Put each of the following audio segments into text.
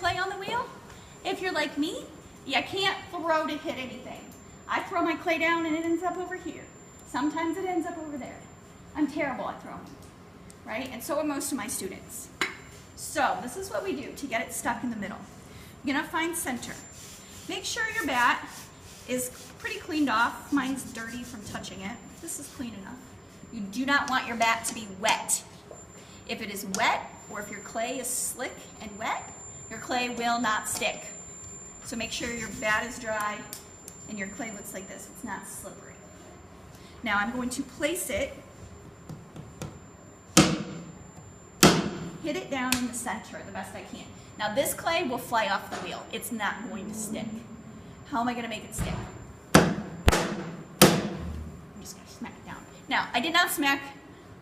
clay on the wheel, if you're like me, you can't throw to hit anything. I throw my clay down and it ends up over here. Sometimes it ends up over there. I'm terrible at throwing, right? And so are most of my students. So this is what we do to get it stuck in the middle. You're gonna find center. Make sure your bat is pretty cleaned off. Mine's dirty from touching it. This is clean enough. You do not want your bat to be wet. If it is wet, or if your clay is slick and wet, your clay will not stick. So make sure your bat is dry and your clay looks like this. It's not slippery. Now I'm going to place it, hit it down in the center the best I can. Now this clay will fly off the wheel. It's not going to stick. How am I going to make it stick? I'm just going to smack it down. Now, I did not smack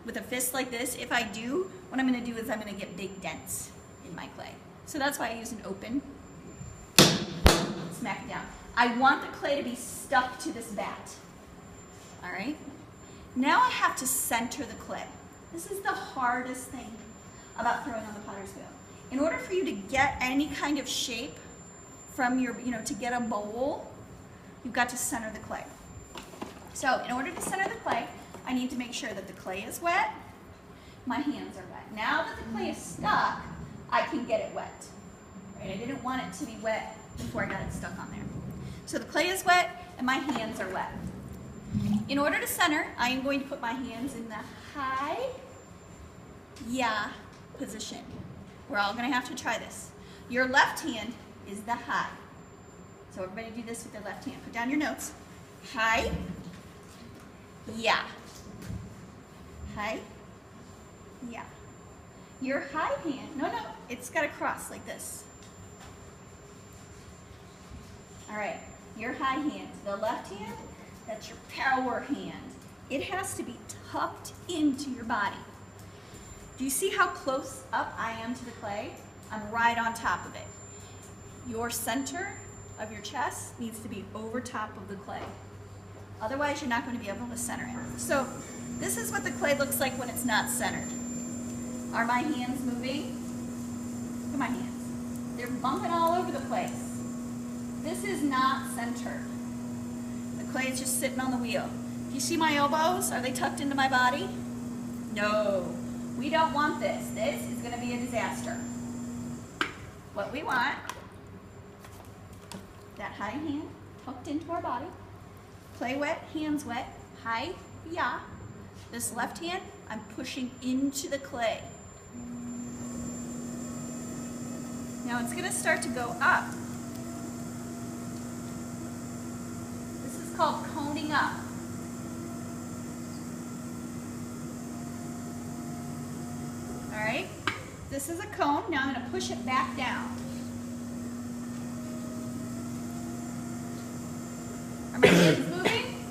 with a fist like this. If I do, what I'm going to do is I'm going to get big dents in my clay. So that's why I use an open. Smack it down. I want the clay to be stuck to this bat. All right? Now I have to center the clay. This is the hardest thing about throwing on the potter's wheel. In order for you to get any kind of shape from your, to get a bowl, you've got to center the clay. So in order to center the clay, I need to make sure that the clay is wet, my hands are wet. Now that the clay is stuck, I can get it wet. Right? I didn't want it to be wet before I got it stuck on there. So the clay is wet and my hands are wet. In order to center, I am going to put my hands in the high, yeah position. We're all going to have to try this. Your left hand is the high. So everybody do this with their left hand. Put down your notes. High, yeah. High, yeah. Your high hand, no, it's got to cross like this. All right, your high hand, the left hand, that's your power hand. It has to be tucked into your body. Do you see how close up I am to the clay? I'm right on top of it. Your center of your chest needs to be over top of the clay. Otherwise, you're not going to be able to center it. So this is what the clay looks like when it's not centered. Are my hands moving? Look at my hands. They're bumping all over the place. This is not centered. The clay is just sitting on the wheel. Do you see my elbows? Are they tucked into my body? No. We don't want this. This is going to be a disaster. What we want, that high hand tucked into our body, clay wet, hands wet, high, yeah. This left hand, I'm pushing into the clay. Now it's going to start to go up. This is called coning up. All right, this is a cone. Now I'm going to push it back down. Are my hands moving?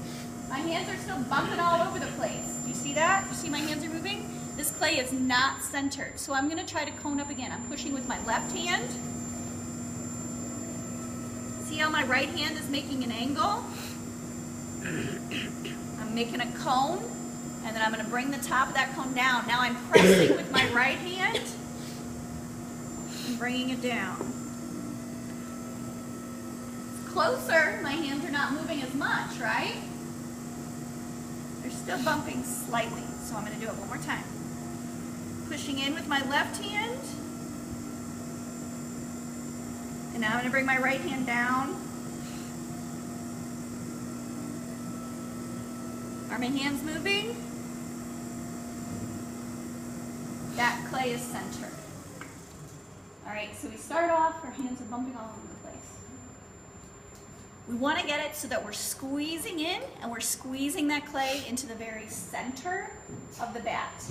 My hands are still bumping all over the place. Do you see that? You see my hands are moving? This clay is not centered. So I'm going to try to cone up again. I'm pushing with my left hand. See how my right hand is making an angle? I'm making a cone. And then I'm going to bring the top of that cone down. Now I'm pressing with my right hand and bringing it down. It's closer. My hands are not moving as much, right? They're still bumping slightly. So I'm going to do it one more time. Pushing in with my left hand. And now I'm going to bring my right hand down. Are my hands moving? That clay is centered. All right, so we start off, our hands are bumping all over the place. We want to get it so that we're squeezing in and we're squeezing that clay into the very center of the bat.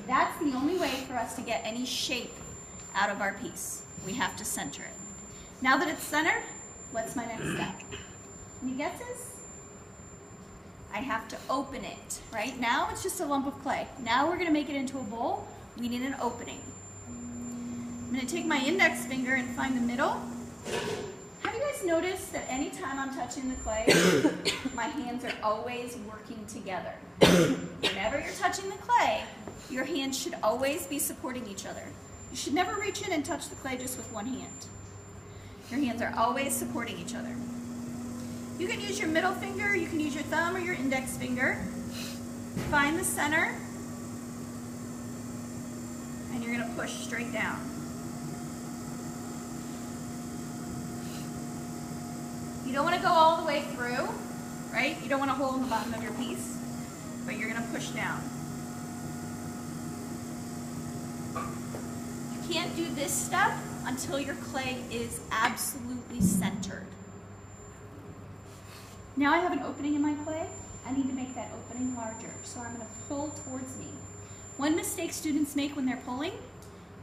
That's the only way for us to get any shape out of our piece. We have to center it. Now that it's centered, what's my next step? Any guesses? I have to open it, right? Now it's just a lump of clay. Now we're going to make it into a bowl. We need an opening. I'm going to take my index finger and find the middle. Have you guys noticed that anytime I'm touching the clay, my hands are always working together? Whenever you're touching the clay, your hands should always be supporting each other. You should never reach in and touch the clay just with one hand. Your hands are always supporting each other. You can use your middle finger, you can use your thumb or your index finger. Find the center, and you're going to push straight down. You don't want to go all the way through, right? You don't want a hole in the bottom of your piece, but you're going to push down. You can't do this step until your clay is absolutely centered. Now I have an opening in my clay. I need to make that opening larger, so I'm going to pull towards me. One mistake students make when they're pulling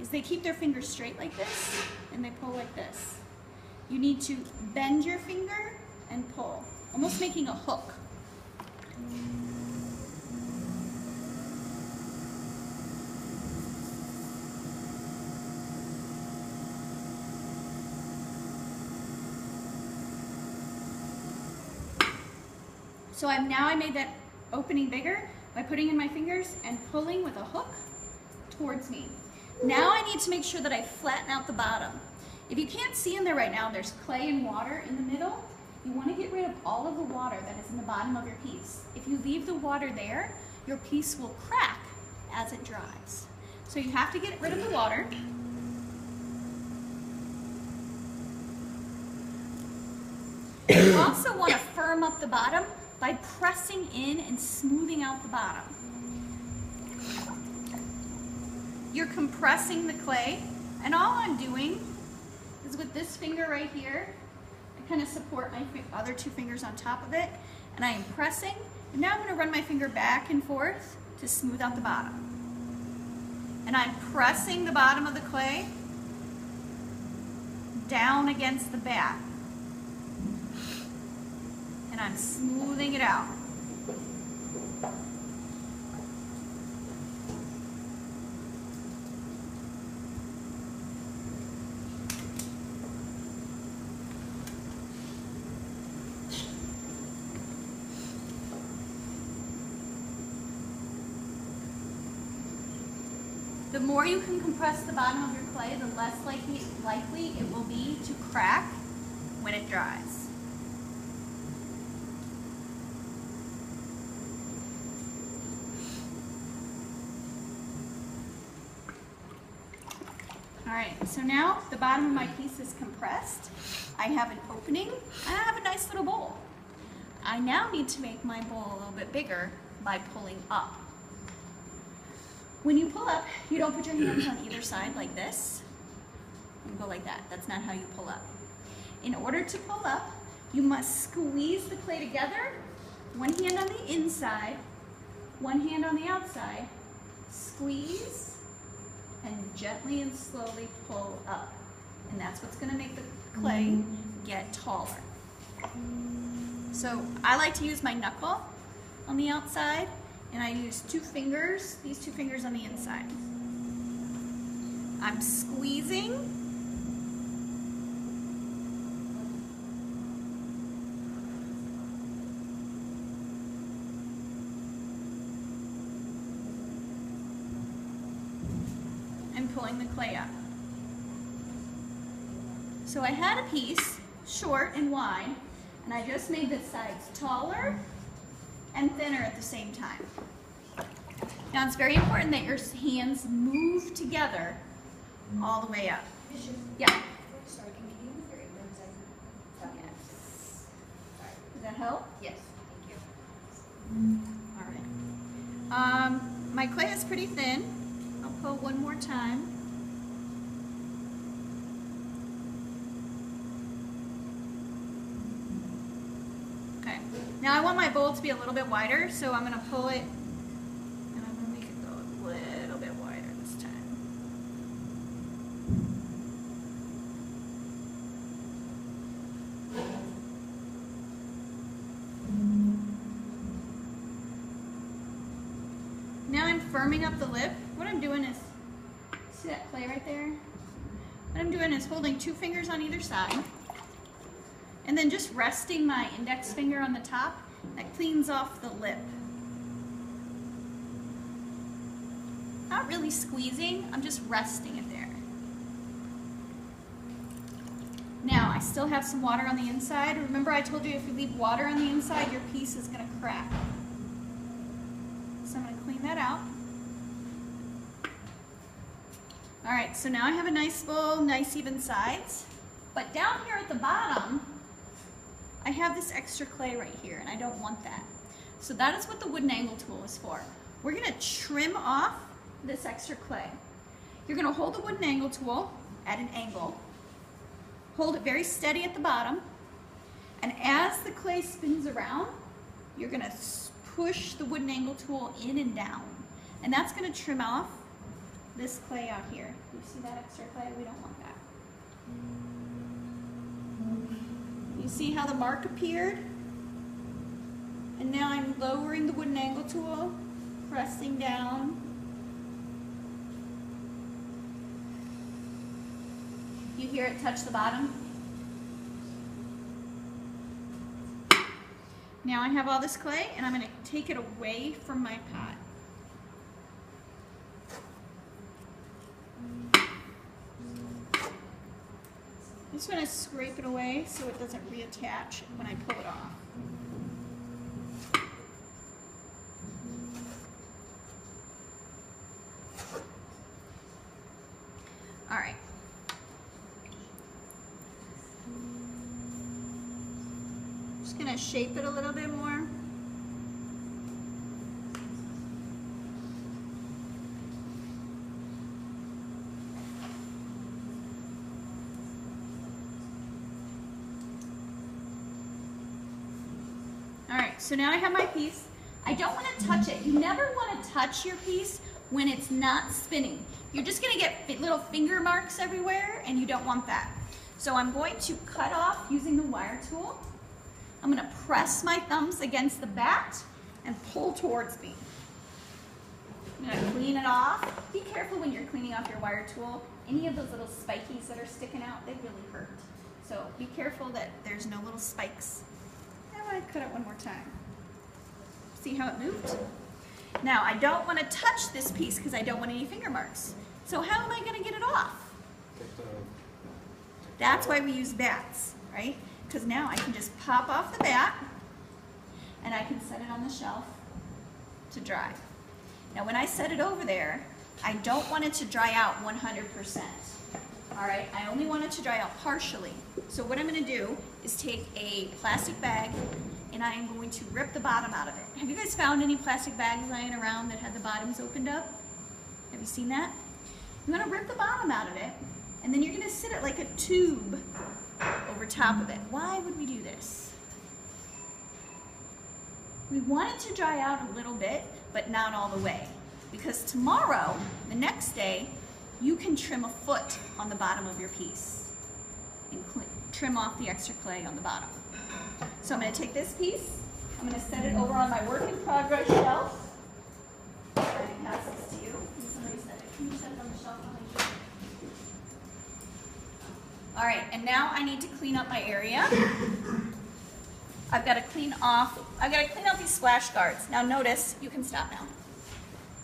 is they keep their fingers straight like this, and they pull like this. You need to bend your finger and pull, almost making a hook. So I made that opening bigger by putting in my fingers and pulling with a hook towards me. Now I need to make sure that I flatten out the bottom. If you can't see in there right now, there's clay and water in the middle. You want to get rid of all of the water that is in the bottom of your piece. If you leave the water there, your piece will crack as it dries. So you have to get rid of the water. You also want to firm up the bottom by pressing in and smoothing out the bottom. You're compressing the clay, and all I'm doing is with this finger right here, I kind of support my other two fingers on top of it, and I am pressing, and now I'm going to run my finger back and forth to smooth out the bottom. And I'm pressing the bottom of the clay down against the bat. And I'm smoothing it out. The more you can compress the bottom of your clay, the less likely it will be to crack when it dries. All right, so now the bottom of my piece is compressed. I have an opening, and I have a nice little bowl. I now need to make my bowl a little bit bigger by pulling up. When you pull up, you don't put your hands on either side like this. You go like that. That's not how you pull up. In order to pull up, you must squeeze the clay together, one hand on the inside, one hand on the outside, squeeze, and gently and slowly pull up. And that's what's going to make the clay get taller. So I like to use my knuckle on the outside, and I use two fingers, these two fingers on the inside. I'm squeezing. And pulling the clay up. So I had a piece, short and wide, and I just made the sides taller and thinner at the same time. Now it's very important that your hands move together all the way up. Yeah. Sorry, can you move your apron? Yes. Does that help? Yes, thank you. All right. My clay is pretty thin. I'll pull one more time. Okay. Now I want my bowl to be a little bit wider, so I'm going to pull it, and I'm going to make it go a little bit wider this time. Now I'm firming up the lip. What I'm doing is, see that clay right there? What I'm doing is holding two fingers on either side, and then just resting my index finger on the top. That cleans off the lip. Not really squeezing, I'm just resting it there. Now I I still have some water on the inside. Remember I told you if you leave water on the inside, your piece is gonna crack. So I'm gonna clean that out. All right, so now I have a nice bowl, nice even sides. But down here at the bottom, I have this extra clay right here, and I don't want that. So that is what the wooden angle tool is for. We're gonna trim off this extra clay. You're gonna hold the wooden angle tool at an angle, hold it very steady at the bottom, and as the clay spins around, you're gonna push the wooden angle tool in and down. And that's gonna trim off this clay out here. You see that extra clay? We don't want that. You see how the mark appeared? And now I'm lowering the wooden angle tool, pressing down. You hear it touch the bottom? Now I have all this clay, and I'm going to take it away from my pot. I'm just going to scrape it away so it doesn't reattach when I pull it off. All right. Just going to shape it a little bit more. All right, so now I have my piece. I don't want to touch it. You never want to touch your piece when it's not spinning. You're just going to get little finger marks everywhere, and you don't want that. So I'm going to cut off using the wire tool. I'm going to press my thumbs against the bat and pull towards me. I'm going to clean it off. Be careful when you're cleaning off your wire tool. Any of those little spikies that are sticking out, they really hurt. So be careful that there's no little spikes. I want to cut it one more time. See how it moved? Now, I don't want to touch this piece because I don't want any finger marks. So how am I going to get it off? That's why we use bats, right? Because now I can just pop off the bat and I can set it on the shelf to dry. Now, when I set it over there, I don't want it to dry out 100%. All right, I only want it to dry out partially. So what I'm going to do is take a plastic bag and I am going to rip the bottom out of it. Have you guys found any plastic bags lying around that had the bottoms opened up? Have you seen that? I'm going to rip the bottom out of it, and then you're going to sit it like a tube over top of it. Why would we do this? We want it to dry out a little bit, but not all the way. Because tomorrow, the next day, you can trim a foot on the bottom of your piece and trim off the extra clay on the bottom. So I'm going to take this piece, I'm going to set it over on my work in progress shelf. I'm going to pass this to you. Can somebody set it? Can you set it on the shelf behind you? All right, and now I need to clean up my area. I've got to clean off these splash guards. Now notice, you can stop now.